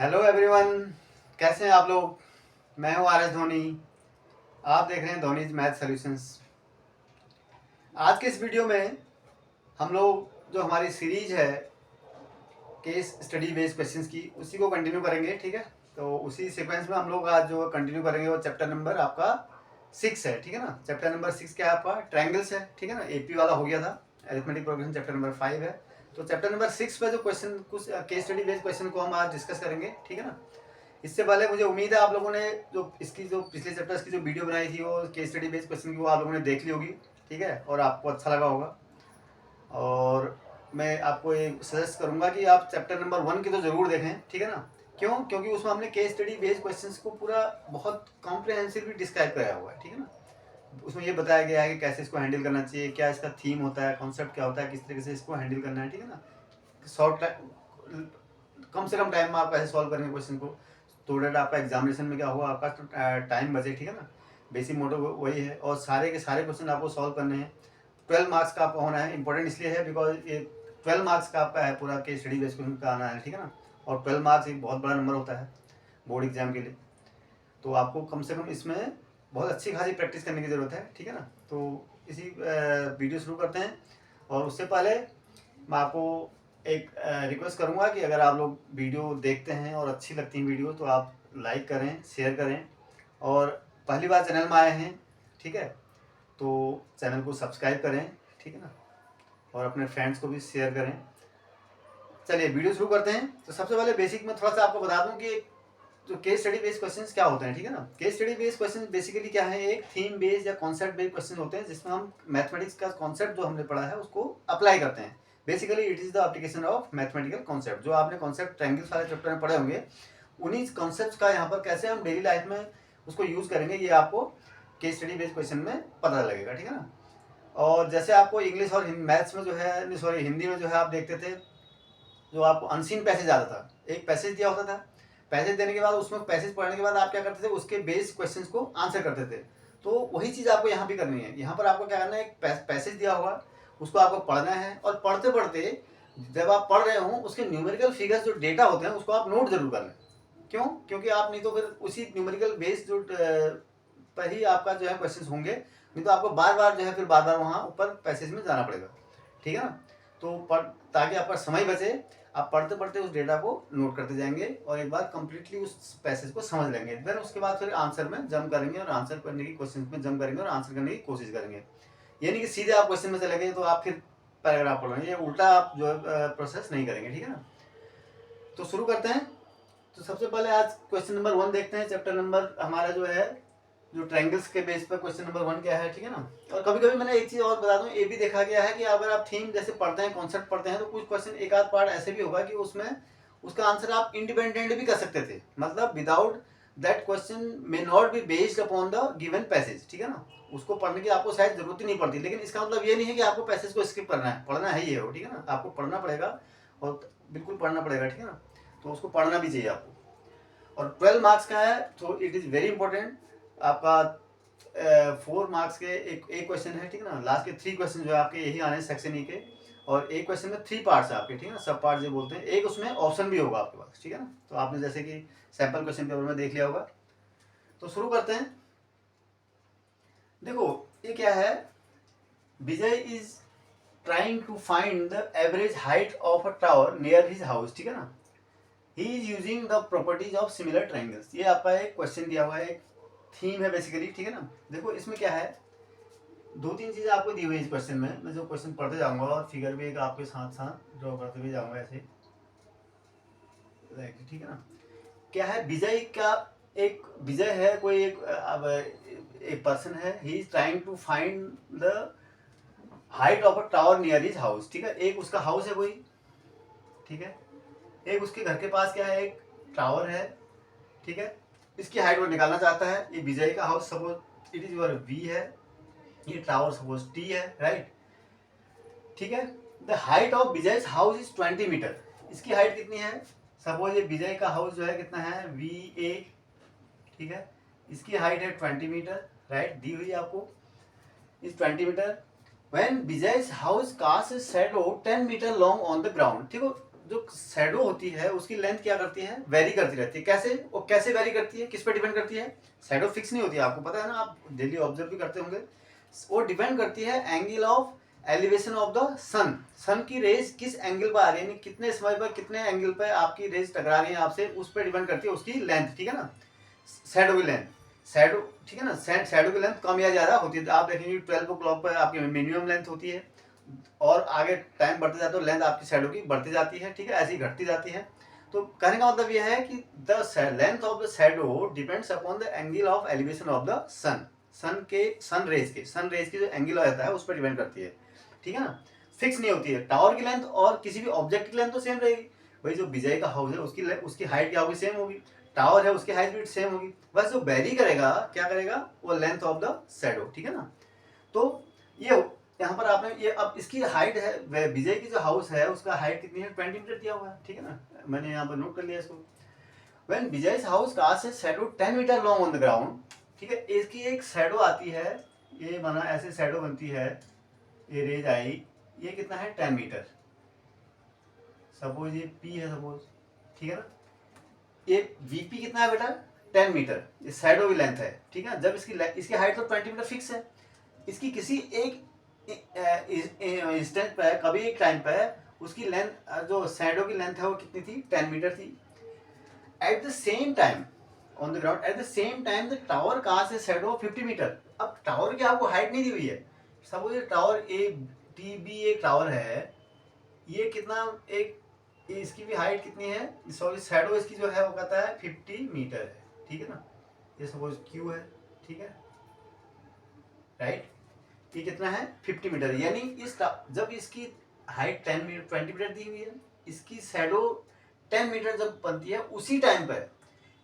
Hello everyone, कैसे हैं आप लोग। मैं हूं आर एस धोनी। आप देख रहे हैं धोनीज मैथ सॉल्यूशंस। आज के इस वीडियो में हम लोग जो हमारी सीरीज है केस स्टडी बेस्ड क्वेश्चंस की, उसी को कंटिन्यू करेंगे। ठीक है, तो उसी सीक्वेंस में हम लोग आज जो कंटिन्यू करेंगे वो चैप्टर नंबर आपका 6 है। ठीक है ना, चैप्टर नंबर 6 क्या है आपका, ट्रायंगल्स है। ठीक है ना, एपी वाला हो गया था। अरिथमेटिक प्रोग्रेशन चैप्टर नंबर 5 है। तो चैप्टर नंबर 6 पे जो क्वेश्चन, कुछ केस स्टडी बेस्ड क्वेश्चन को हम आज डिस्कस करेंगे। ठीक है ना, इससे पहले मुझे उम्मीद है आप लोगों ने जो इसकी जो पिछले चैप्टर्स की जो वीडियो बनाई थी वो केस स्टडी बेस्ड क्वेश्चन की, वो आप लोगों ने देख ली होगी। ठीक है, और आपको अच्छा लगा होगा। और मैं आपको ये सजेस्ट करूंगा कि आप चैप्टर नंबर 1 की तो ज़रूर देखें। ठीक है ना, क्यों? क्योंकि उसमें हमने केस स्टडी बेस्ड क्वेश्चंस को पूरा बहुत कॉम्प्रिहेंसिवली डिस्क्राइब कराया हुआ है। ठीक है ना, उसमें ये बताया गया है कि कैसे इसको हैंडल करना चाहिए, क्या इसका थीम होता है, कॉन्सेप्ट क्या होता है, किस तरीके से इसको हैंडल करना है। ठीक है ना, शॉर्ट कम से कम टाइम में आप कैसे सॉल्व करेंगे क्वेश्चन को, तो डेट आपका एग्जामिनेशन में क्या हुआ, आपका टाइम बचे। ठीक है ना, बेसिक मोटो वही है। और सारे के सारे क्वेश्चन आपको सॉल्व करने हैं। 12 मार्क्स का आपका होना है। इंपॉर्टेंट इसलिए है बिकॉज ये 12 मार्क्स का आपका है पूरा केस स्टडी बेस्ड क्वेश्चन का आना है। ठीक है ना, और 12 मार्क्स एक बहुत बड़ा नंबर होता है बोर्ड एग्जाम के लिए। तो आपको कम से कम इसमें बहुत अच्छी खासी प्रैक्टिस करने की ज़रूरत है। ठीक है ना, तो इसी वीडियो शुरू करते हैं। और उससे पहले मैं आपको एक रिक्वेस्ट करूंगा कि अगर आप लोग वीडियो देखते हैं और अच्छी लगती है वीडियो, तो आप लाइक करें, शेयर करें। और पहली बार चैनल में आए हैं, ठीक है, तो चैनल को सब्सक्राइब करें। ठीक है ना, और अपने फ्रेंड्स को भी शेयर करें। चलिए वीडियो शुरू करते हैं। तो सबसे पहले बेसिक में थोड़ा सा आपको बता दूं कि जो केस स्टडी बेस्ड क्वेश्चंस क्या होते हैं। ठीक है ना, case study based questions basically क्या है, एक थीम बेस्ड या कॉन्सेप्ट बेस्ड क्वेश्चन होते हैं जिसमें हम मैथमेटिक्स का कॉन्सेप्ट जो हमने पढ़ा है उसको अप्लाई करते हैं। Basically it is the application of mathematical concept. जो आपने कॉन्सेप्ट ट्रायंगल्स वाले चैप्टर में पढ़े होंगे, उन्हीं कॉन्सेप्ट का यहाँ पर कैसे हम डेली लाइफ में उसको यूज करेंगे, ये आपको केस स्टडी बेस्ड क्वेश्चन में पता लगेगा। ठीक है ना, और जैसे आपको इंग्लिश और मैथ्स में जो है, सॉरी हिंदी में जो है, आप देखते थे जो आपको अनसीन पैसेज आता था। एक पैसेज दिया होता था, पैसेज देने के बाद उसमें पैसेज पढ़ने के बाद आप क्या करते थे, उसके बेस्ड क्वेश्चंस को आंसर करते थे। तो वही चीज़ आपको यहाँ भी करनी है। यहाँ पर आपको क्या करना है, एक पैसेज दिया होगा, उसको आपको पढ़ना है। और पढ़ते पढ़ते जब आप पढ़ रहे हो, उसके न्यूमेरिकल फिगर्स जो डेटा होते हैं उसको आप नोट जरूर कर लें। क्यों? क्योंकि आप नहीं तो फिर उसी न्यूमेरिकल बेस्ड जो पर ही आपका जो है क्वेश्चन होंगे, नहीं तो आपको बार बार जो है फिर बार बार वहाँ ऊपर पैसेज में जाना पड़ेगा। ठीक है ना, तो ताकि आपका समय बचे, आप पढ़ते पढ़ते उस डेटा को नोट करते जाएंगे और एक बार कंप्लीटली उस पैसेज को समझ लेंगे। फिर उसके बाद फिर आंसर में जंप करेंगे और आंसर करने की क्वेश्चन में जंप करेंगे और आंसर करने की कोशिश करेंगे। ये नहीं कि सीधे आप क्वेश्चन में चले गए तो आप फिर पैराग्राफ पढ़ ये उल्टा आप जो प्रोसेस नहीं करेंगे। ठीक है ना, तो शुरू करते हैं। तो सबसे पहले आज क्वेश्चन नंबर 1 देखते हैं। चैप्टर नंबर हमारा जो है, जो ट्रायंगल्स के बेस पर क्वेश्चन नंबर 1 क्या है। ठीक है ना, और कभी कभी मैंने एक चीज़ और बता दूं, ये भी देखा गया है कि अगर आप थीम जैसे पढ़ते हैं, कॉन्सेप्ट पढ़ते हैं, तो कुछ क्वेश्चन एक आध पार्ट ऐसे भी होगा कि उसमें उसका आंसर आप इंडिपेंडेंट भी कर सकते थे, मतलब without that question may not be based upon the given passage. ठीक है ना, उसको पढ़ने की आपको शायद जरूरत ही नहीं पड़ती, लेकिन इसका मतलब ये नहीं है कि आपको पैसेज को स्किप करना है, पढ़ना है ये हो। ठीक है ना, आपको पढ़ना पड़ेगा और बिल्कुल पढ़ना पड़ेगा। ठीक है ना, तो उसको पढ़ना भी चाहिए आपको। और 12 मार्क्स का है, तो इट इज़ वेरी इंपॉर्टेंट। आपका 4 मार्क्स के एक क्वेश्चन है। ठीक है ना, लास्ट के 3 क्वेश्चन जो है आपके यही आने हैं सेक्शन ई के। और एक क्वेश्चन में 3 पार्ट्स है आपके। ठीक है ना, सब पार्ट जो बोलते हैं, एक उसमें ऑप्शन भी होगा आपके पास। ठीक है ना, तो आपने जैसे कि सैंपल क्वेश्चन पेपर में देख लिया होगा। तो शुरू करते हैं। देखो ये क्या है, Vijay is trying to find the average height of a tower near his house. ठीक है ना, he is using the properties of similar triangles. ये आपका एक क्वेश्चन दिया हुआ है, एक थीम है बेसिकली। ठीक है ना, देखो इसमें क्या है, 2-3 चीज़ें आपको दी हुई है इस क्वेश्चन में। मैं जो क्वेश्चन पढ़ते जाऊंगा और फिगर भी एक आपके साथ साथ ड्रॉ करते हुए जाऊंगा ऐसे। ठीक है ना, क्या है, विजय का एक विजय है, कोई एक अब एक पर्सन है, he is trying to find the height of a tower near his house. ठीक है, एक उसका हाउस है कोई, ठीक है, एक उसके घर के पास क्या है, एक टावर है। ठीक है, इसकी हाइट वो निकालना चाहता है। ये विजय का house suppose it is your V है, ये टावर सपोज टी है, राइट। ठीक है, the height of Vijay house is 20 meter. इसकी हाइट कितनी है, सपोज ये विजय का हाउस जो है कितना है, वी ए। ठीक है, इसकी हाइट है 20 मीटर, राइट, दी हुई है आपको is 20 meter. When Vijay house cast shadow 10 meter long on the ground. ठीक है, जो शैडो होती है उसकी लेंथ क्या करती है, वेरी करती रहती है। कैसे, वो कैसे वेरी करती है, किस पर डिपेंड करती है? शैडो फिक्स नहीं होती है, आपको पता है ना, आप डेली ऑब्जर्व भी करते होंगे। वो डिपेंड करती है angle of elevation of the sun. Sun की रेज किस एंगल पर आ रही है, कितने समय पर कितने एंगल पर आपकी रेज टकरा रही है आपसे, उस पर डिपेंड करती है उसकी लेंथ, ठीक है ना, शैडो की लेंथ। शैडो, ठीक है ना, शैडो की लेंथ कम या ज़्यादा होती है। आप देखेंगे 12 o'clock पर आपकी मिनिमम लेंथ होती है, और आगे टाइम बढ़ते जाते तो लेंथ आपकी शैडो की बढ़ती जाती है, ठीक है, ऐसी घटती जाती है। तो कहने का मतलब यह है कि the length of the shadow depends upon the angle of elevation of the sun. Sun rays की जो एंगल रहता है उस पर डिपेंड करती है, ठीक है ना, फिक्स नहीं होती है। टावर की लेंथ और किसी भी ऑब्जेक्ट की लेंथ तो सेम रहेगी। भाई जो विजय का हाउस है उसकी हाइट क्या होगी, सेम होगी। टावर है उसकी हाइट भी सेम होगी। बस जो वेरी करेगा, क्या करेगा, वो लेंथ ऑफ द शैडो, ठीक है ना। तो ये यहाँ पर आपने ये, अब इसकी हाइट है, विजय की जो हाउस है उसका हाइट कितनी है, 20 मीटर दिया हुआ है, ठीक है ना, मैंने यहाँ पर नोट कर लिया इसको। When Vijay's house cast a shadow 10 meter long on the ground, ठीक है, इसकी एक शैडो आती है, ये माना ऐसे शैडो बनती है, ये रेज आई, ये कितना है 10 मीटर, सपोज ये पी है सपोज, ठीक है ना, ये वीपी कितना है बेटा 10 मीटर, ये शैडो की लेंथ है, ठीक है। जब इसकी हाइट तो 20 मीटर फिक्स है, इसकी किसी एक इंस्टेंट पे, कभी एक टाइम पे उसकी लेंथ, जो शैडो की लेंथ है वो कितनी थी, 10 मीटर थी। At the same time on the ground, at the same time the tower cast a shadow 50 meter. अब टावर की आपको हाइट नहीं दी हुई है, सपोज ये टावर ए टी बी एक टावर है, ये कितना, एक इसकी भी हाइट कितनी है, सॉरी शैडो इसकी जो है वो कहता है 50 मीटर है, ठीक है ना, ये सपोज क्यू है, ठीक है, राइट, ये कितना है 50 मीटर। यानी इस जब इसकी हाइट 20 मीटर दी हुई है, इसकी शैडो 10 मीटर जब बनती है, उसी टाइम पर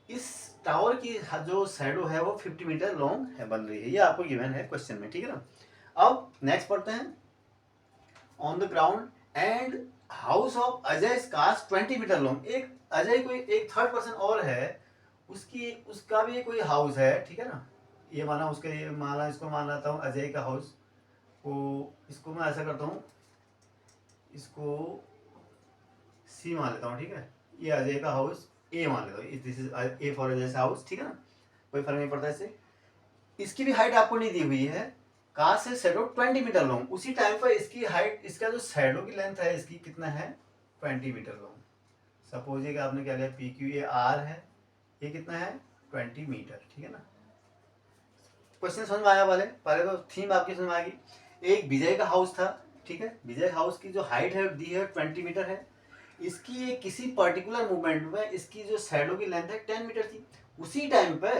इस टावर की जो शैडो है वो 50 मीटर लॉन्ग है, बन रही है। ये आपको गिवन है क्वेश्चन में, ठीक है ना। अब नेक्स्ट पढ़ते हैं, on the ground and house of Ajay cast 20 meter long. एक अजय कोई एक थर्ड पर्सन और है, उसका भी कोई हाउस है, ठीक है ना, ये माना उसके, ये माना, इसको मान लेता हूँ अजय का हाउस को, इसको मैं ऐसा करता हूँ, इसको सी मान लेता हूँ, ठीक है, ये अजय का हाउस ए मान लेता हूँ, this is A for Ajay house, ठीक है ना, कोई फर्क नहीं पड़ता इससे। इसकी भी हाइट आपको नहीं दी हुई है, कहाँ से शैडो 20 मीटर लॉन्ग, उसी टाइम पर इसकी हाइट, इसका जो शैडो की लेंथ है इसकी कितना है 20 मीटर लॉन्ग। सपोज ये आपने क्या लिया, पी क्यू, ये आर है, ये कितना है 20 मीटर, ठीक है ना। क्वेश्चन समझ में आया वाले, पहले तो थीम आपकी समझ में आ गई। एक विजय का हाउस था, ठीक है, विजय हाउस की जो हाइट है दी है 20 मीटर है, इसकी किसी पर्टिकुलर मूवमेंट में इसकी जो शैडो की लेंथ है 10 मीटर थी। उसी टाइम पे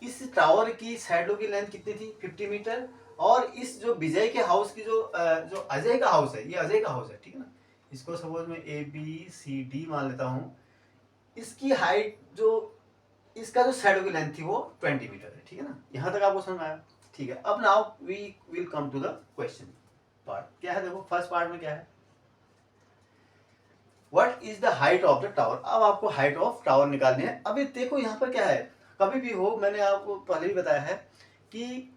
इस टावर की शैडो की लेंथ कितनी थी 50 मीटर, और इस जो विजय के हाउस की जो अजय का हाउस है, ये अजय का हाउस है, ठीक है ना, इसको सपोज में ए बी सी डी मान लेता हूँ, इसकी हाइट जो, इसका जो शैडो की लेंथ थी वो 20 मीटर है, ठीक है ना। यहाँ तक आपको समझ में आया, ठीक है। अब now we will come to the question part. क्या है, देखो फर्स्ट पार्ट में क्या है, what is the height of the tower. अब आपको हाइट ऑफ टावर निकालनी है। अभी देखो यहाँ पर क्या है, कभी भी हो, मैंने आपको पहले भी बताया है कि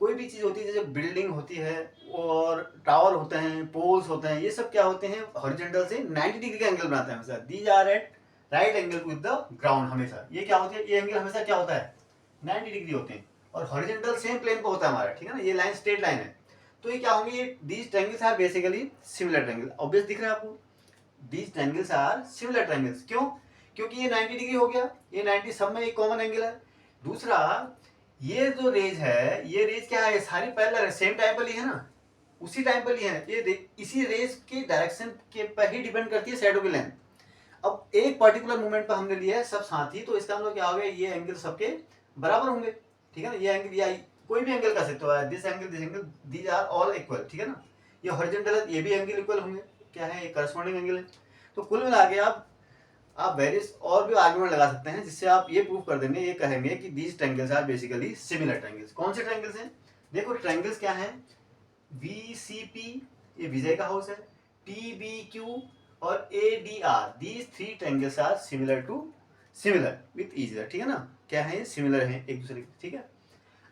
कोई भी चीज़ होती है, जैसे बिल्डिंग होती है और टावर होते हैं, पोल्स होते हैं, ये सब क्या होते हैं, हॉरिजॉन्टल से 90 डिग्री का एंगल बनाते हैं हमेशा। These are at right angle with the ground. हमेशा ये क्या होती है, ये एंगल हमेशा क्या होता है 90 डिग्री होते हैं, और हॉरिजॉन्टल सेम प्लेन पे होता है हमारा, ठीक है ना, ये लाइन स्ट्रेट लाइन है। तो ये क्या होंगे, ये these triangles are basically similar triangle. Obvious दिख रहा है आपको, these triangles are similar triangles. क्यों, क्योंकि ये 90 डिग्री हो गया, ये 90 सब में एक कॉमन एंगल है। दूसरा, ये जो रेज है, ये रेज क्या है, सारी पैरेलल है, सेम टाइम पर ली है ना, उसी टाइम पर ली है, ये इसी रेज के डायरेक्शन के पर ही डिपेंड करती है शैडो की लेंथ। अब एक पर्टिकुलर मूवमेंट पर हमने लिया है सब साथ ही, तो इसका मतलब क्या हो गया, ये एंगल सबके बराबर होंगे, ठीक है ना। ये एंगल या कोई भी एंगल कर सकते हो, this angle, these are all equal, ठीक है ना। ये हॉरिजॉन्टल है, ये भी एंगल इक्वल होंगे, क्या है, ये करस्पॉन्डिंग एंगल है। तो कुल मिला के आप वेरियस और भी आर्गुमेंट लगा सकते हैं, जिससे आप ये प्रूव कर देंगे, ये कहेंगे कि these triangles are basically similar triangles. कौन से ट्रायंगल्स हैं, देखो ट्रायंगल्स क्या हैं, VCP, ये विजय का हाउस है, TBQ और ADR, these three triangles are similar with each other, ठीक है ना। क्या है, ये सिमिलर है एक दूसरे के, ठीक है।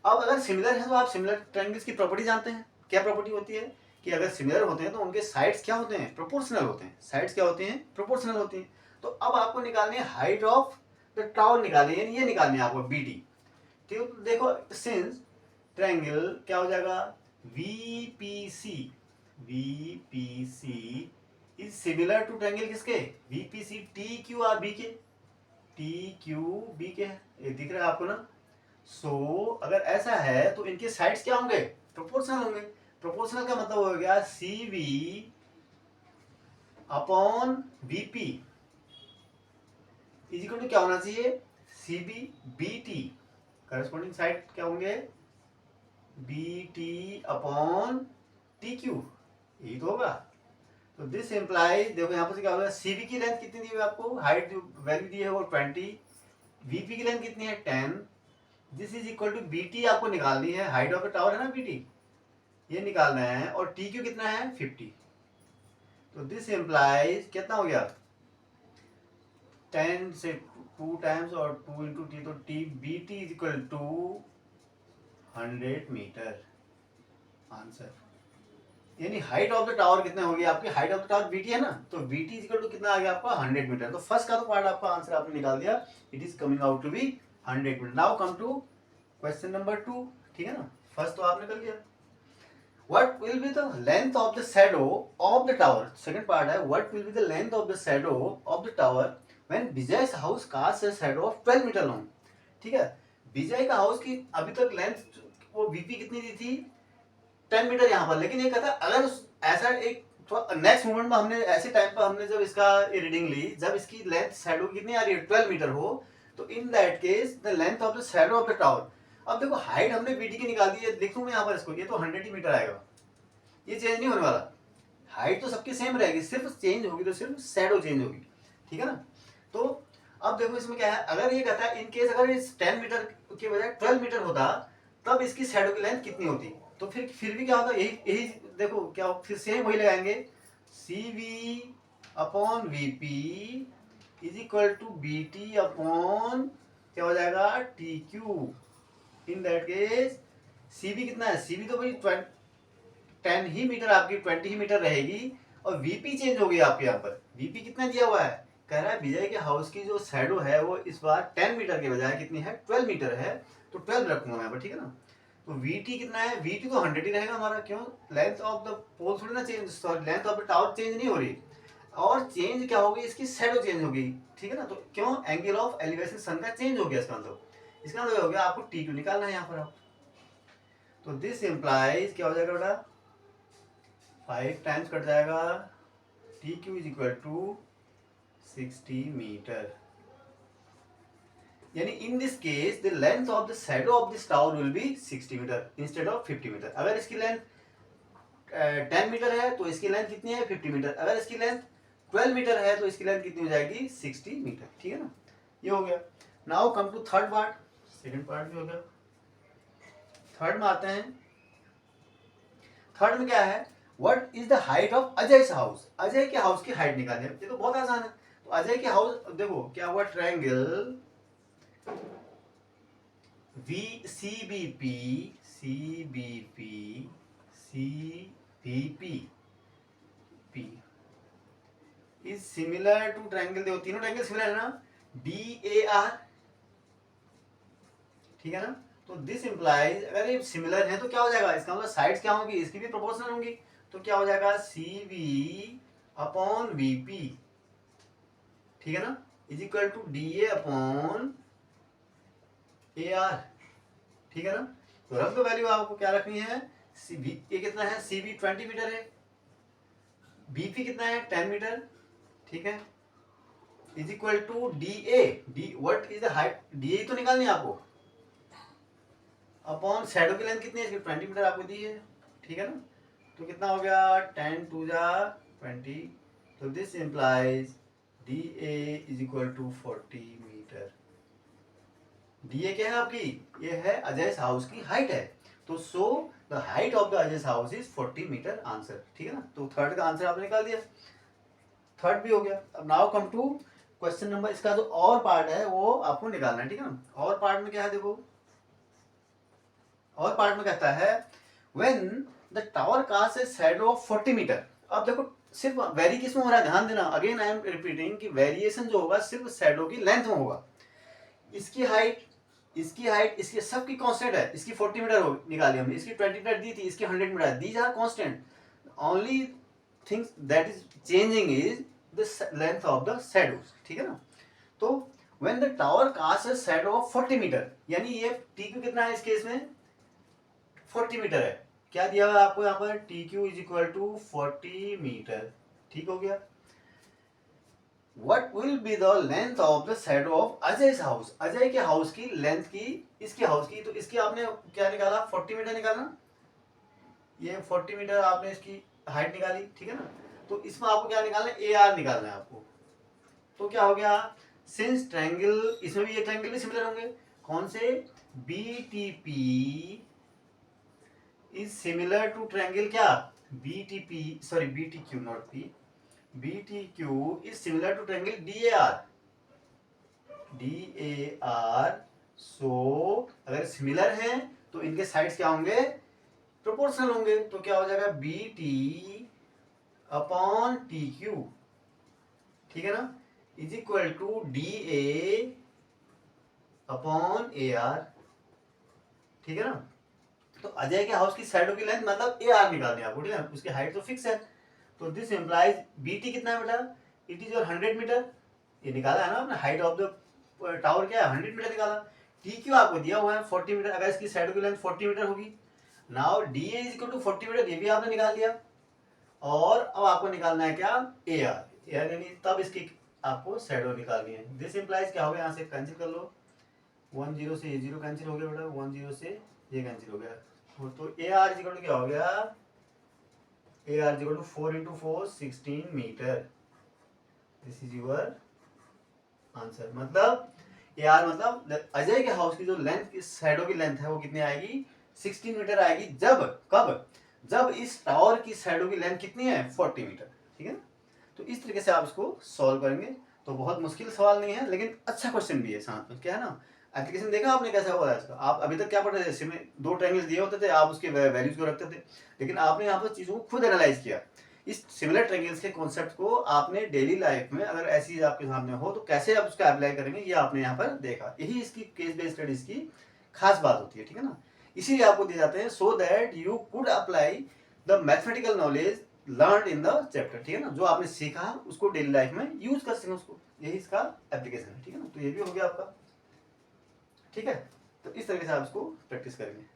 अब अगर सिमिलर है तो आप सिमिलर ट्रायंगल्स की प्रॉपर्टी जानते हैं, क्या प्रॉपर्टी होती है कि अगर सिमिलर होते हैं तो उनके साइड्स क्या होते हैं, प्रोपोर्शनल होते हैं। साइड्स क्या होती हैं, प्रोपोर्शनल होती हैं। तो अब आपको निकालनी है हाइट ऑफ द टावर निकालनी है, ये निकालनी है आपको BT। ठीक है, तो देखो सिंस ट्रायंगल क्या हो जाएगा, VPC is similar to triangle किसके, VPC TQRB के, TQB के, ये दिख रहा है आपको ना। सो अगर ऐसा है तो इनके साइड्स क्या होंगे, प्रोपोर्शनल होंगे। प्रोपोर्शनल का मतलब हो गया CV upon VP is equal to क्या होना चाहिए, CB BT। करस्पॉन्डिंग साइड क्या होंगे, BT अपॉन TQ, यही तो होगा। तो दिस इम्प्लाइज, देखो यहाँ पर क्या होगा, CB की लेंथ कितनी दी हुई है आपको, हाइट जो वैल्यू दी है वो 20, VP की लेंथ कितनी है 10, this is equal to BT आपको निकालनी है, हाइट ऑफ द टावर है ना BT, ये निकालना है, और TQ कितना है 50। तो दिस इम्प्लाइज कितना हो गया, 10 से 2 टाइम्स और 2 इंटू T, तो BT is equal to 100 meter answer. यानी हाइट ऑफ द टावर कितना होगी आपकी, height of the tower BT है ना, तो BT इज इक्वल टू कितना आ गया आपका 100 मीटर। तो फर्स्ट का तो पार्ट आपका आंसर आपने निकाल दिया, it is coming out to be 100 meter. Now come to question number 2, ठीक है ना, फर्स्ट तो आपने कर लिया। What will be the length of the shadow of the tower? Second part है, what will be the length of the shadow of the tower when Vijay's house casts a shadow of 12 meter long? ठीक है, विजय का house की अभी तक length वो VP कितनी दी थी 10 मीटर यहाँ पर, लेकिन ये कहता है अगर ऐसा एक नेक्स्ट मोमेंट में हमने ऐसे टाइम पर हमने जब इसका रीडिंग ली, जब इसकी लेंथ शैडो कितनी आ रही है 12 मीटर हो, तो इन that case the length of the shadow of the tower. अब देखो हाइट हमने BT की निकाल दी है, लिखूं मैं यहाँ पर इसको, ये तो 100 मीटर आएगा, ये चेंज नहीं होने वाला, हाइट तो सबकी सेम रहेगी, सिर्फ चेंज होगी तो सिर्फ शैडो चेंज होगी, ठीक है ना। तो अब देखो इसमें क्या है, अगर ये कहता है इन केस अगर इस 10 मीटर के बजाय 12 मीटर होता तब इसकी शैडो की लेंथ कितनी होती, तो फिर भी क्या होता, यही देखो क्या, फिर सेम वही लगाएंगे, CV upon VP is equal to BT upon क्या हो जाएगा TQ। In that case CV कितना है, CV तो भाई 10 ही मीटर आपकी 20 ही मीटर रहेगी, और VP चेंज हो गई आपके यहाँ पर, VP कितना दिया हुआ है, कह रहा है विजय के हाउस की जो शैडो है वो इस बार 10 मीटर के बजाय कितनी है 12 मीटर है, तो 12 रखूंगा मैं यहाँ पर, ठीक है ना। तो VT कितना है, VT तो 100 ही रहेगा हमारा, क्यों, लेंथ ऑफ द पोल थोड़ी ना change, sorry length of the tower change नहीं हो रही, और चेंज क्या होगी, इसकी शैडो चेंज होगी, ठीक है ना। तो क्यों, एंगल ऑफ एलिवेशन सन का चेंज हो गया, इसका मतलब हो गया आपको TQ निकालना है यहाँ पर आप। तो दिस इम्प्लाइज क्या हो जाएगा बेटा, 5 टाइम्स कट जाएगा, TQ is equal to 60 metre. यानी in this case the length of the shadow of this tower will be 60 metre instead of 50 metre. अगर इसकी लेंथ 10 मीटर है तो इसकी लेंथ कितनी है 50 मीटर, अगर इसकी लेंथ 12 मीटर है तो इसकी लेंथ कितनी हो जाएगी 60 मीटर, ठीक है ना। ये हो गया। Now come to third part, second part भी हो गया, थर्ड में आते हैं। थर्ड में क्या है, what is the height of Ajay house, Ajay के हाउस की हाइट निकालनी है, ये तो बहुत आसान है। तो अजय के हाउस देखो क्या हुआ, triangle CBP is similar to triangle, देखो तीनों ट्रायंगल सिमिलर है ना, DAR, ठीक है ना। तो दिस इंप्लाइज अगर ये सिमिलर है तो क्या हो जाएगा, इसका मतलब साइड्स क्या होंगी, इसकी भी प्रोपोर्शनल होंगी, तो क्या हो जाएगा CV अपॉन VP, ठीक है ना, is equal to DA upon AR, ठीक है ना। तो रफ द वैल्यू आपको क्या रखनी है, ये कितना है, CV 20 मीटर है, BP कितना है 10 मीटर, ठीक है, is equal to DA, what is the height, DA तो निकालनी है आपको, अपॉन शैडो की लेंथ कितनी है, 20 मीटर आपको दी है, ठीक है ना। तो कितना हो गया 10 2 जा 20, तो this implies DA is equal to 40 meter. DA क्या है आपकी, ये है अजय हाउस की हाइट है, तो so the height of the Ajay house is 40 meter answer, ठीक है ना। तो थर्ड का आंसर आपने निकाल दिया, थर्ड भी हो गया। अब now come to question number, इसका जो और पार्ट है वो आपको निकालना है, ठीक है ना। और पार्ट में क्या है, देखो और पार्ट में कहता है when the tower cast a shadow of 40 meter. अब देखो सिर्फ वेरी किस में हो रहा है, ध्यान देना, अगेन आई एम रिपीटिंग कि वेरिएशन जो होगा सिर्फ शैडो की लेंथ में होगा। इसकी हाइट, इसकी सबकी कांस्टेंट है। इसकी 40 मीटर हो निकाली हमने, इसकी 20 मीटर दी थी, इसकी 100 meter, these are constant. Only things that is changing is the length of the shadows, ठीक है ना। तो when the tower cast a shadow of 40 meter, यानी ये टी क्यू कितना है इस केस में, 40 मीटर है। क्या दिया हुआ है आपको यहाँ पर, T Q is equal to 40 meter, ठीक हो गया। What will be the length of the shadow of Ajay house, Ajay के हाउस की लेंथ की, इसके हाउस की, तो इसकी आपने क्या निकाला, 40 मीटर निकाला, ये 40 मीटर आपने इसकी हाइट निकाली, ठीक है ना। तो इसमें आपको क्या निकालना है, ए आर निकालना है आपको। तो क्या हो गया, सिंस ट्रायंगल, इसमें भी ये ट्रायंगल भी सिमिलर होंगे, कौन से, B T P is similar to triangle क्या, B T P, sorry B T Q not P, BTQ is similar to triangle DAR. DAR, so अगर सिमिलर हैं तो इनके साइड्स क्या होंगे, प्रोपोर्शनल होंगे। तो क्या हो जाएगा, BT अपॉन TQ, ठीक है ना, is equal to DA upon AR, ठीक है ना। तो अजय के हाउस की साइडों की लेंथ मतलब AR निकालनी है आपको, ठीक है, उसकी हाइट तो फिक्स है। तो दिस इम्प्लाइज BT कितना है बेटा, इट इज योर 100 मीटर, ये निकाला है ना आपने, हाइट ऑफ द टावर क्या है, 100 मीटर निकाला। TQ आपको दिया हुआ है 40 मीटर, अगर इसकी साइड की लेंथ 40 मीटर होगी। Now DA is equal to 40 meter, ये भी आपने निकाल दिया। और अब आपको निकालना है क्या, AR, यानी तब इसकी आपको शैडो निकालनी है। दिस इम्प्लाइज क्या हो गया, यहाँ से कैंसिल कर लो, 10 से ये 0 कैंसिल हो गया बेटा, 10 से ये कैंसिल हो गया। तो AR इज इक्वल टू क्या हो गया, AR is equal to 4 into 4 16 meter, this is your answer. मतलब AR मतलब अजय के हाउस की जो लेंथ, इस शैडो की लेंथ है वो कितनी आएगी, 16 मीटर आएगी। जब कब, जब इस टावर की शैडो की लेंथ कितनी है, 40 मीटर, ठीक है ना। तो इस तरीके से आप इसको सॉल्व करेंगे। तो बहुत मुश्किल सवाल नहीं है, लेकिन अच्छा क्वेश्चन भी है साथ में, क्या है ना। एप्लीकेशन देखा आपने कैसा हो रहा है इसका, आप अभी तक क्या पढ़ रहे थे, इसमें 2 ट्रायंगल्स दिए होते थे, आप उसके वैल्यूज को रखते थे, लेकिन आपने यहाँ पर चीज़ों को खुद एनालाइज किया। इस सिमिलर ट्रायंगल्स के कॉन्सेप्ट को आपने डेली लाइफ में अगर ऐसी चीज आपके सामने हो तो कैसे आप उसका अप्लाई करेंगे, ये आपने यहाँ पर देखा। यही इसकी केस बेस्ड स्टडीज की खास बात होती है, ठीक है ना। इसीलिए आपको दिए जाते हैं so that you could apply the mathematical knowledge learn in the chapter, ठीक है ना। जो आपने सीखा उसको डेली लाइफ में यूज कर सकें उसको, यही इसका एप्लीकेशन है, ठीक है ना। तो ये भी हो गया आपका, ठीक है। तो इस तरीके से आप इसको प्रैक्टिस करेंगे।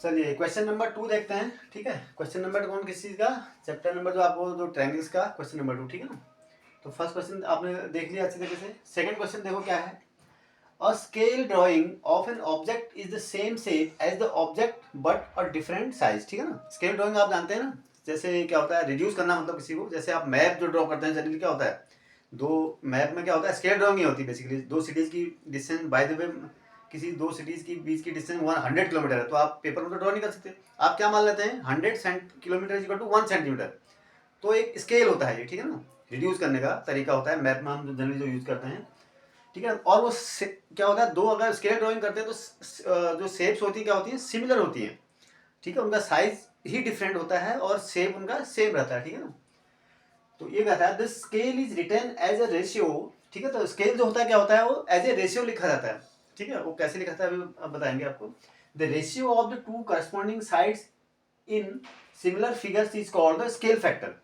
चलिए क्वेश्चन नंबर 2 देखते हैं, ठीक है। क्वेश्चन नंबर कौन किस चीज का, चैप्टर नंबर जो आपको जो ट्रायंगल्स का क्वेश्चन नंबर 2, ठीक है ना। तो फर्स्ट क्वेश्चन आपने देख लिया अच्छी तरीके से। सेकंड क्वेश्चन देखो क्या है, a scale drawing of an object is the same shape as the object but a different size, ठीक है ना। स्केल ड्राइंग आप जानते हैं ना, जैसे क्या होता है, रिड्यूस करना मतलब किसी को, जैसे आप मैप जो ड्रॉ करते हैं जनरली क्या होता है, दो मैप में क्या होता है, स्केल ड्राइंग ही होती है बेसिकली। 2 सिटीज की डिस्टेंस, बाय द वे किसी 2 सिटीज की बीच की डिस्टेंस 100 किलोमीटर है, तो आप पेपर में तो ड्रॉ नहीं कर सकते, आप क्या मान लेते हैं 100 किलोमीटर इक्वल टू 1 सेंटीमीटर। तो एक स्केल होता है ये, ठीक है ना, रिड्यूस करने का तरीका होता है मैप में हम जनरली जो यूज करते हैं, ठीक है। और वो क्या होता है, दो अगर स्केल ड्राइंग करते हैं तो जो शेप्स होती है क्या होती है, सिमिलर होती हैं, ठीक है, उनका साइज ही डिफरेंट होता है और शेप उनका सेम रहता है, ठीक है ना। तो ये कहता है the scale is written as a ratio, ठीक है। तो स्केल जो होता है क्या होता है, वो एज ए रेशियो लिखा जाता है, ठीक है। वो कैसे लिखा था अभी अब बताएंगे आपको। The ratio of the 2 corresponding sides in similar figures is called the scale factor.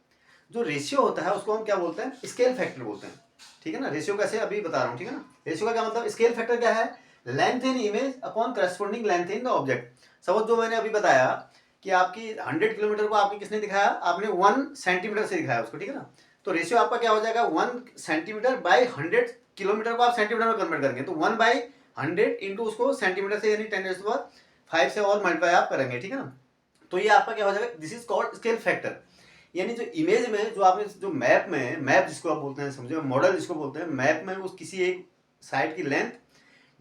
जो रेशियो होता है उसको हम क्या बोलते हैं, स्केल फैक्टर बोलते हैं, ठीक है ना। रेशियो कैसे अभी बता रहा हूँ, ठीक है ना। रेशियो का क्या मतलब, स्केल फैक्टर क्या है, length in image upon corresponding length in the object. Suppose जो मैंने अभी बताया कि आपकी 100 किलोमीटर को आपने किसने दिखाया, आपने 1 सेंटीमीटर से दिखाया उसको, ठीक है ना। तो रेशियो आपका क्या हो जाएगा, 1 सेंटीमीटर बाई 100 किलोमीटर को आप सेंटीमीटर में कन्वर्ट करेंगे, तो 1/100 इंटू उसको सेंटीमीटर से यानी 10⁵ से और मल्टीप्लाई आप करेंगे, ठीक है ना। तो ये आपका क्या हो जाएगा, this is called scale factor. यानी जो इमेज में जो आपने जो मैप में, मैप जिसको आप बोलते हैं समझो, मॉडल जिसको बोलते हैं, मैप में उस किसी एक साइड की लेंथ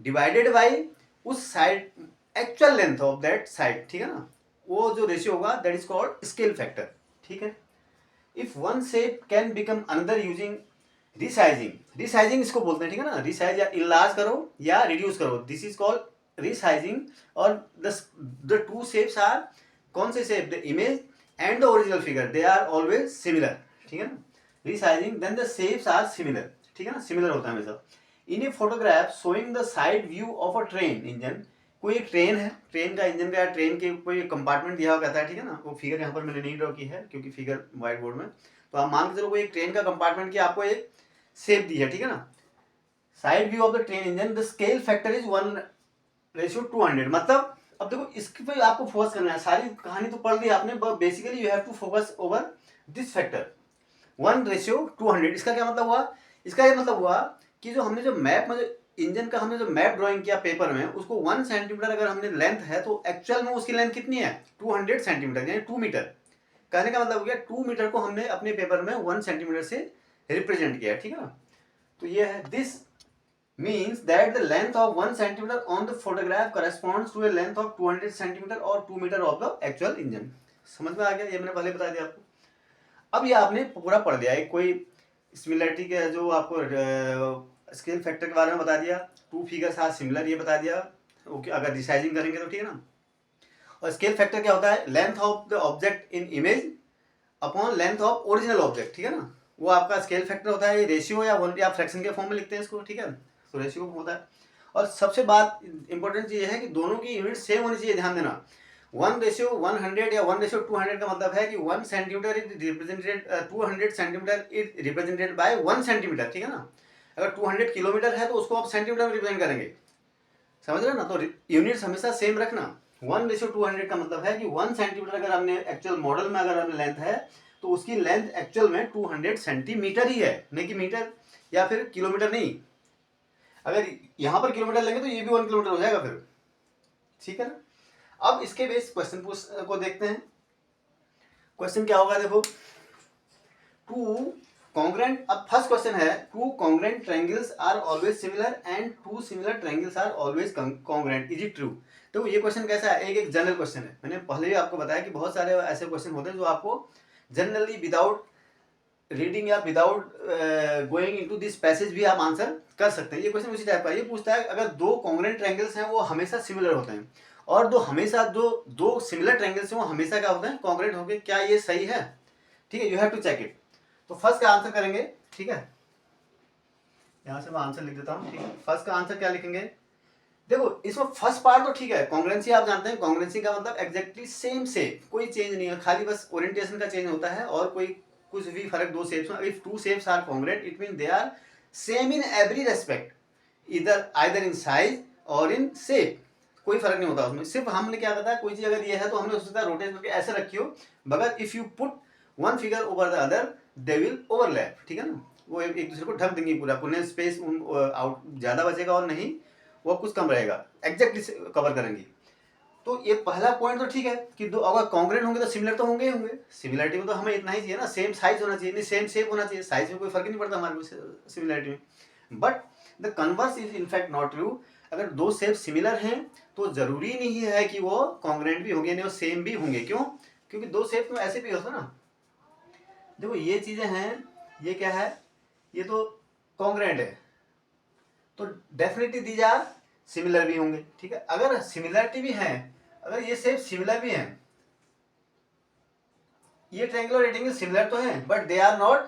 डिवाइडेड बाई उस side actual length of that side, ठीक है ना, वो जो रेशियो होगा that is called scale factor, ठीक है। If one shape can become another using resizing, resizing इसको बोलते हैं, ठीक है ना। रिसाइज या इनलार्ज करो या रिड्यूस करो, दिस इज कॉल्ड रीसाइजिंग और द टू शेप्स आर, कौन से shape, the image and the original figure, they are always similar, ठीक है ना, resizing then the shapes are similar, ठीक है ना, सिमिलर होता है हमेशा। In a photograph showing the side view of a train engine, कोई एक ट्रेन है, ट्रेन का इंजन का, ट्रेन के कोई कंपार्टमेंट दिया हुआ कहता है, ठीक है ना, वो फिगर यहाँ पर मैंने नहीं ड्रॉ की है क्योंकि फिगर व्हाइट बोर्ड में, तो आप मान के चलो कोई एक ट्रेन का कंपार्टमेंट की आपको एक शेप दी है, ठीक है ना, side view of the train engine, the scale factor is 1:200, मतलब अब देखो इसके पे आपको फोकस करना है, सारी कहानी तो पढ़ ली आपने, basically you have to focus over this factor 1:200। इसका क्या मतलब हुआ, इसका ये मतलब हुआ कि जो हमने जो मैप में जो इंजन का हमने जो मैप ड्राइंग किया पेपर में, उसको 1 सेंटीमीटर अगर हमने लेंथ है तो एक्चुअल में उसकी लेंथ कितनी है 200 सेंटीमीटर, यानी 2 मीटर। कहने का मतलब हो गया 2 मीटर को हमने अपने पेपर में 1 सेंटीमीटर से रिप्रेजेंट किया, ठीक है ना। तो ये है, this means that the length of 1 centimeter on the photograph corresponds to a length of 200 centimeter or 2 meter of the actual engine। समझ में आ गया, ये मैंने पहले बता दिया आपको। अब ये आपने पूरा पढ़ लिया है, कोई सिमिलरिटी के जो आपको स्केल फैक्टर के बारे में बता दिया, टू फिगर्स आर सिमिलर ये बता दिया, ओके, अगर रिसाइजिंग करेंगे तो ठीक है ना। और स्केल फैक्टर क्या होता है, length of the object in image upon length of original object, ठीक है ना, वो आपका स्केल फैक्टर होता है, रेशियो या फ्रैक्शन के फॉर्म में लिखते हैं इसको, ठीक है, तो रेशियो होता है। और सबसे बात इंपॉर्टेंट चीज है कि दोनों की यूनिट सेम होनी चाहिए, ध्यान देना। 1:100 या 1:200 का मतलब है कि 1 centimetre is represented, 200 centimetre is represented by 1 centimetre, ठीक है ना। अगर 200 किलोमीटर है तो उसको आप सेंटीमीटर में रिप्रेजेंट करेंगे, समझ रहे हो ना। तो यूनिट्स हमेशा सेम रखना। 1:200 का मतलब है कि 1 सेंटीमीटर अगर हमने एक्चुअल मॉडल में अगर हमने लेंथ है तो उसकी लेंथ एक्चुअल में 200 सेंटीमीटर ही है, नहीं कि मीटर या फिर किलोमीटर नहीं। अगर यहां पर किलोमीटर लेंगे तो ये भी 1 किलोमीटर हो जाएगा फिर, ठीक है ना। अब इसके बेस क्वेश्चन को देखते हैं। क्वेश्चन क्या होगा, देखो, टू कॉन्ग्रेंट, अब फर्स्ट क्वेश्चन है, two congruent triangles are always similar and two similar triangles are always congruent, is it true. तो ये क्वेश्चन कैसा है, एक जनरल क्वेश्चन है। मैंने पहले भी आपको बताया कि बहुत सारे ऐसे क्वेश्चन होते हैं जो आपको जनरली विदाउट रीडिंग या without going into this passage भी आप आंसर कर सकते हैं। ये क्वेश्चन उसी टाइप का, ये पूछता है अगर दो कॉन्ग्रेंट ट्रायंगल्स हैं वो हमेशा सिमिलर होते हैं, और दो सिमिलर ट्रायंगल्स हैं वो हमेशा क्या होते हैं, कॉन्ग्रेंट होंगे, क्या ये सही है, ठीक है, you have to check it. तो फर्स्ट का आंसर करेंगे, ठीक है, यहां से मैं आंसर लिख देता हूं, ठीक है। फर्स्ट का आंसर क्या लिखेंगे, देखो इसमें फर्स्ट पार्ट तो ठीक है, कॉन्ग्रेंसी आप जानते हैं, कॉन्ग्रेंसी का मतलब एग्जैक्टली सेम शेप, कोई चेंज नहीं है, खाली बस ओरिएंटेशन का चेंज होता है और कोई कुछ भी फर्क दो शेप्स में। If two shapes are congruent it mean they are same in every respect, either in size और इन शेप, कोई फर्क नहीं होता उसमें। सिर्फ हमने क्या करता है, कोई चीज अगर ये है तो हमने उसका रोटेट करके ऐसे रखी हो, मगर if you put one figure over the other they will overlap, ठीक है ना, वो एक दूसरे को ढक देंगे, पूरा पुनः स्पेस आउट ज्यादा बचेगा और नहीं वो कुछ कम रहेगा, एग्जैक्टली कवर करेंगी। तो ये पहला पॉइंट तो ठीक है कि दो अगर कॉन्ग्रेंट होंगे तो सिमिलर तो होंगे ही होंगे, सिमिलरिटी में तो हमें इतना ही चाहिए ना, सेम साइज होना चाहिए, नहीं सेम शेप होना चाहिए, साइज में कोई फर्क नहीं पड़ता हमारे को सिमिलरिटी में। But the converse is in fact not true, अगर दो शेप सिमिलर हैं तो जरूरी नहीं है कि वो कॉन्ग्रेंट भी होंगे, नहीं वो सेम भी होंगे। क्यों, क्योंकि दो शेप में ऐसे भी होता ना, देखो ये चीजें हैं, ये क्या है, ये तो कॉन्ग्रेंट है तो डेफिनेटली दीज आर सिमिलर भी होंगे, ठीक है। अगर सिमिलरिटी भी है, अगर ये शेप सिमिलर भी हैं, ये ट्रायंगल और रेक्टेंगल सिमिलर तो हैं but they are not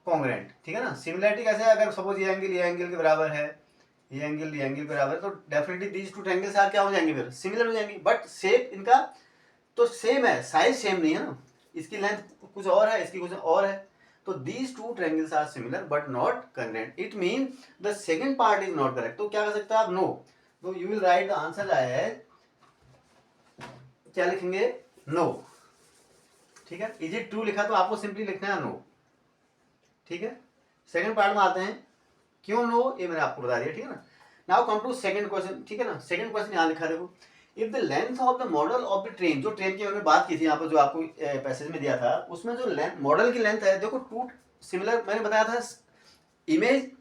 congruent, ठीक है ना। सिमिलरिटी कैसे है, अगर सपोज ये एंगल के बराबर है, ये एंगल के बराबर है, तो definitely these two triangles are क्या हो जाएंगे, फिर सिमिलर हो जाएंगे। बट शेप इनका तो सेम है, साइज सेम नहीं है ना, इसकी लेंथ कुछ और है, इसकी कुछ और है, तो these two triangles are similar but not congruent, it means the second part is not correct। तो क्या कर सकते हैं आप, नो, तो you will write the answer as, क्या लिखेंगे, नो, ठीक है। is it true लिखा तो आपको सिंपली लिखना है नो, ठीक है। सेकंड पार्ट में आते हैं, क्यों नो ये मैंने आपको बता दिया, ठीक है ना। Now come to second question, ठीक है ना। सेकंड क्वेश्चन यहाँ लिखा देखो, if the length of the model of the train, जो ट्रेन की हमने बात की थी यहाँ पर जो आपको पैसेज में दिया था, उसमें जो लेंथ मॉडल की लेंथ है, देखो टू सिमिलर मैंने बताया था, इमेज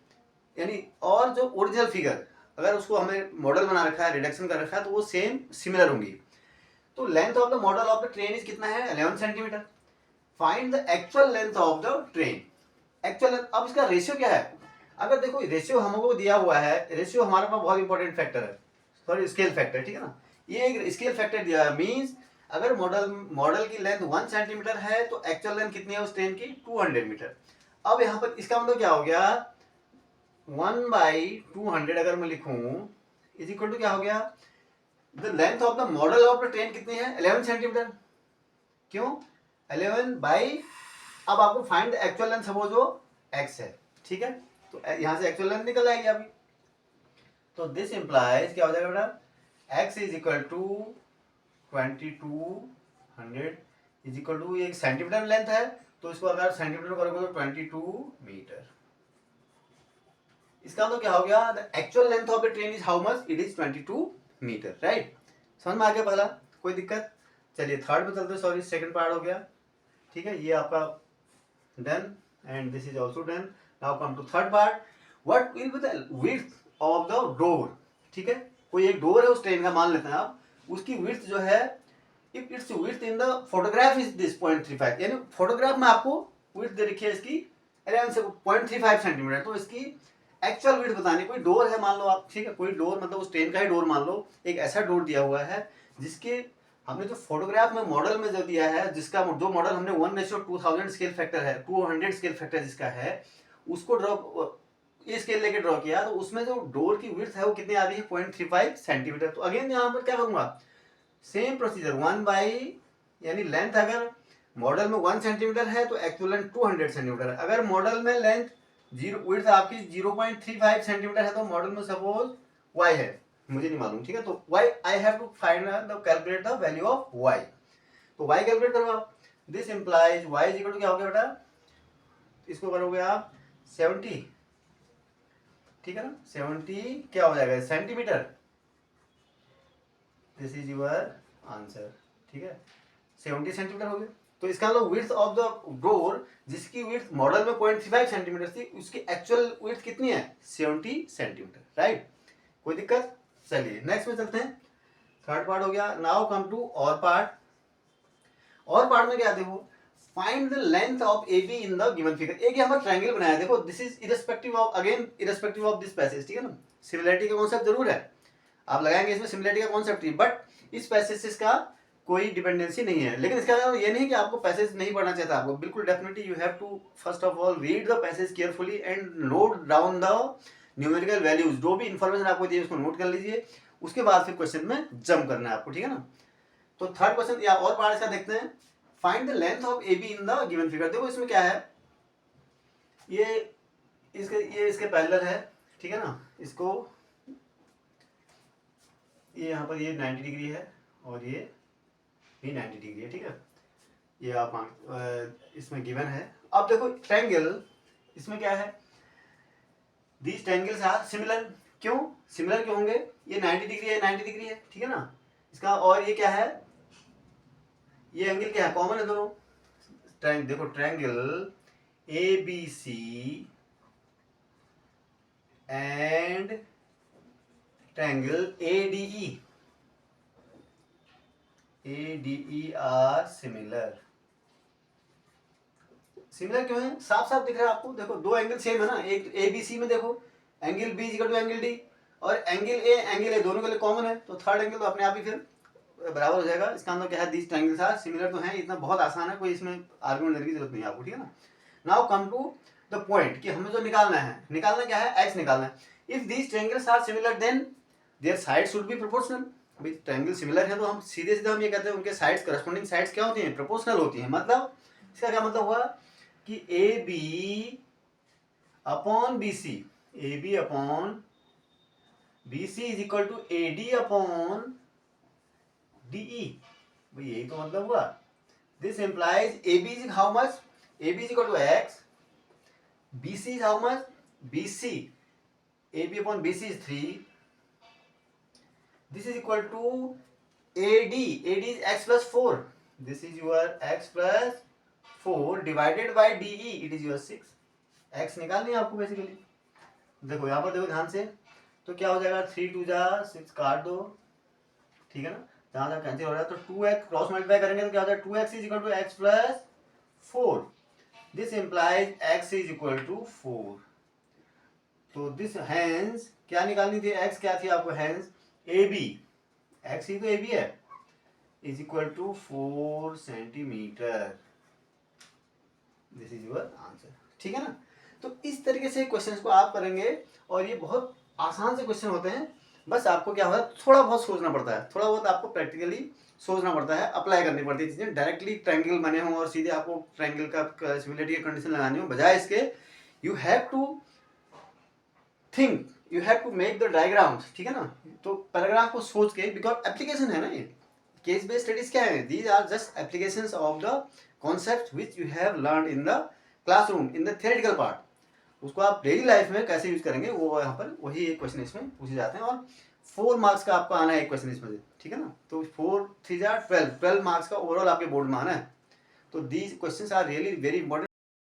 यानी और जो ओरिजिनल फिगर, अगर उसको हमें मॉडल बना रखा है, रिडक्शन कर रखा है, तो वो सेम सिमिलर होंगी। तो length of the model of the train is कितना है, 11 centimetre. Find the actual length of the train, actual length. अब इसका रेशियो क्या है, अगर देखो रेशियो हमको दिया हुआ है, रेशियो हमारे पास बहुत इंपॉर्टेंट फैक्टर है, सॉरी स्केल फैक्टर, ठीक है ना। ये एक स्केल फैक्टर दिया है, मीन्स अगर मॉडल की लेंथ 1 सेंटीमीटर है तो एक्चुअल लेंथ कितनी है उस ट्रेन की 200 मीटर। अब यहाँ पर इसका मतलब क्या हो गया, 1/200 अगर मैं लिखूं इज इक्वल टू क्या हो गया, the length of the model of the train कितनी है 11 सेंटीमीटर। क्यों 11 बाई, अब आपको find the actual length, suppose वो x है, ठीक है, तो यहाँ से एक्चुअल लेंथ निकल आएगी अभी। तो दिस इंप्लाइज क्या हो जाएगा बेटा, x is equal to 2200 is equal to, ये सेंटीमीटर लेंथ है तो इसको अगर सेंटीमीटर में करोगे तो 22 मीटर। इसका मतलब क्या हो गया, the actual length of the train is how much, it is 22 meter, right. समझ में आ गया पहला, कोई दिक्कत। चलिए थर्ड में चलते, सॉरी सेकंड पार्ट हो गया, ठीक है, ये आपका done and this is also done. Now come to third part, what will be the width of the door, ठीक है, कोई एक डोर है उस ट्रेन का, मान लेते हैं आप, उसकी विड्थ जो है, if it's width in the photograph is this 0.35, यानी फोटोग्राफ में आपको विड्थ दे रखी है इसकी 11 से 0.35 सेंटीमीटर, तो इसकी एक्चुअल विड्थ बतानी, कोई डोर है मान लो आप, ठीक है, कोई डोर मतलब उस ट्रेन का ही डोर मान लो, एक ऐसा डोर दिया हुआ है जिसके हमने जो फोटोग्राफ में मॉडल में जो दिया है, जिसका जो मॉडल हमने 1:2000 स्केल फैक्टर है, 200 स्केल फैक्टर जिसका है, उसको ड्रॉ ये स्केल लेके ड्रॉ किया, तो उसमें जो डोर की विड्थ है वो कितनी आ रही है 0.35 सेंटीमीटर। तो अगेन यहाँ पर क्या करूंगा, सेम प्रोसीजर 1 बाई, यानी लेंथ अगर मॉडल में 1 सेंटीमीटर है तो एक्चुअल लेंथ 200 सेंटीमीटर है। अगर मॉडल में लेंथ जीरो विड्थ आपकी 0.35 सेंटीमीटर है तो मॉडल में सपोज y है, मुझे नहीं मालूम, ठीक है, तो y I have to find the calculate the value of y, तो y कैलकुलेट करो आप। This implies y is equal to क्या हो गया बेटा, इसको करोगे आप 70, ठीक है ना, 70 क्या हो जाएगा centimetre, this is your answer, ठीक है, 70 सेंटीमीटर हो गया। तो इसका मतलब विड्थ ऑफ द डोर जिसकी विड्थ मॉडल में 0.35 सेंटीमीटर थी, उसकी एक्चुअल विड्थ कितनी है 70 सेंटीमीटर, राइट, कोई दिक्कत। चलिए नेक्स्ट में चलते हैं, थर्ड पार्ट हो गया। नाउ कम टू और पार्ट। और पार्ट में क्या, देखो find the length of A be in the given figure. एक यहाँ पर ट्रायंगल बनाया, देखो this is irrespective of, again irrespective of this passage, ठीक है ना, सिमिलरिटी का कॉन्सेप्ट जरूर है, आप लगाएंगे इसमें सिमिलरिटी का कॉन्सेप्ट ही, बट इस पैसेज से इसका कोई डिपेंडेंसी नहीं है। लेकिन इसका मतलब ये नहीं कि आपको पैसेज नहीं पढ़ना चाहता, आपको बिल्कुल definitely you have to first of all read the passage carefully and note down the numerical values, जो भी इन्फॉर्मेशन आपको दी उसको नोट कर लीजिए, उसके बाद फिर क्वेश्चन में जंप करना है आपको, ठीक है ना। तो थर्ड क्वेश्चन या और पार्ट इसका देखते हैं, find the length of A be in the given figure. देखो इसमें क्या है, ये इसके पैरेलल है, ठीक है ना, इसको ये यहाँ पर ये 90 डिग्री है और ये भी 90 डिग्री है, ठीक है, ये आप इसमें गिवन है। अब देखो ट्रायंगल, इसमें क्या है, दीज ट्रायंगल्स आर सिमिलर, क्यों सिमिलर क्यों होंगे, ये 90 डिग्री है 90 डिग्री है, ठीक है ना, इसका, और ये क्या है, ये एंगल क्या है, कॉमन है दोनों। देखो triangle A B C and triangle ADE are similar. Similar क्यों है, साफ साफ दिख रहा है आपको, देखो दो एंगल सेम है ना, एक ABC में देखो angle B equal to angle D, और एंगल A दोनों के लिए कॉमन है, तो थर्ड एंगल तो अपने आप ही फिर बराबर हो जाएगा। इसका मतलब क्या है, दीज ट्रायंगल्स आर सिमिलर तो हैं, इतना बहुत आसान है, कोई इसमें आर्गुमेंट देने की जरूरत नहीं है आपको, ठीक है ना। Now come to the point कि हमें जो निकालना क्या है, x निकालना है। If these triangles are similar then their side should be proportional. भाई ट्रायंगल सिमिलर है तो हम सीधे हम ये कहते हैं उनके साइड्स, करस्पॉन्डिंग साइड्स क्या होती हैं, प्रोपोर्शनल होती हैं। मतलब इसका क्या मतलब हुआ कि AB upon BC is equal to AD upon DE, भाई यही तो मतलब हुआ। This implies AB is how much, AB is equal to x, BC is how much, BC, AB upon BC is 3, this is equal to AD is x plus 4, this is your x plus 4 divided by DE, it is your 6, x निकालनी है आपको basically. देखो यहाँ पर देखो ध्यान से, तो क्या हो जाएगा 3 2 जा 6 काट दो, ठीक है ना, जहाँ तक कैंसिल हो रहा है, तो 2x क्रॉस मल्टीप्लाई करेंगे तो क्या हो जाएगा 2x is equal to x plus 4, this implies x is equal to 4। तो दिस हैंस क्या निकालनी थी, x क्या थी आपको, हैंस ए बी, एक्स ही तो ए बी है, is equal to 4 centimetre. This is your answer. ठीक है ना। तो इस तरीके से क्वेश्चंस को आप करेंगे और ये बहुत आसान से क्वेश्चन होते हैं। बस आपको क्या होता है, थोड़ा बहुत सोचना पड़ता है, थोड़ा बहुत आपको प्रैक्टिकली सोचना पड़ता है, अप्लाई करनी पड़ती है चीज़ें। डायरेक्टली ट्रायंगल बने हों और सीधे आपको ट्रायंगल का सिमिलरिटी की कंडीशन लगानी हो, बजाय इसके you have to think, you have to make the diagrams. ठीक है ना। तो पैराग्राफ को सोच के, बिकॉज एप्लीकेशन है ना ये, केस बेस्ड स्टडीज क्या है, these are just applications of the concept which you have learn in the classroom in the theoretical part. उसको आप डेली लाइफ में कैसे यूज करेंगे वो यहाँ पर वही एक क्वेश्चन इसमें पूछे जाते हैं। और 4 मार्क्स का आपका आना है एक क्वेश्चन इसमें से। ठीक है ना। तो 4 3 12 मार्क्स का ओवरऑल आपके बोर्ड में आना है। तो these questions are really very important.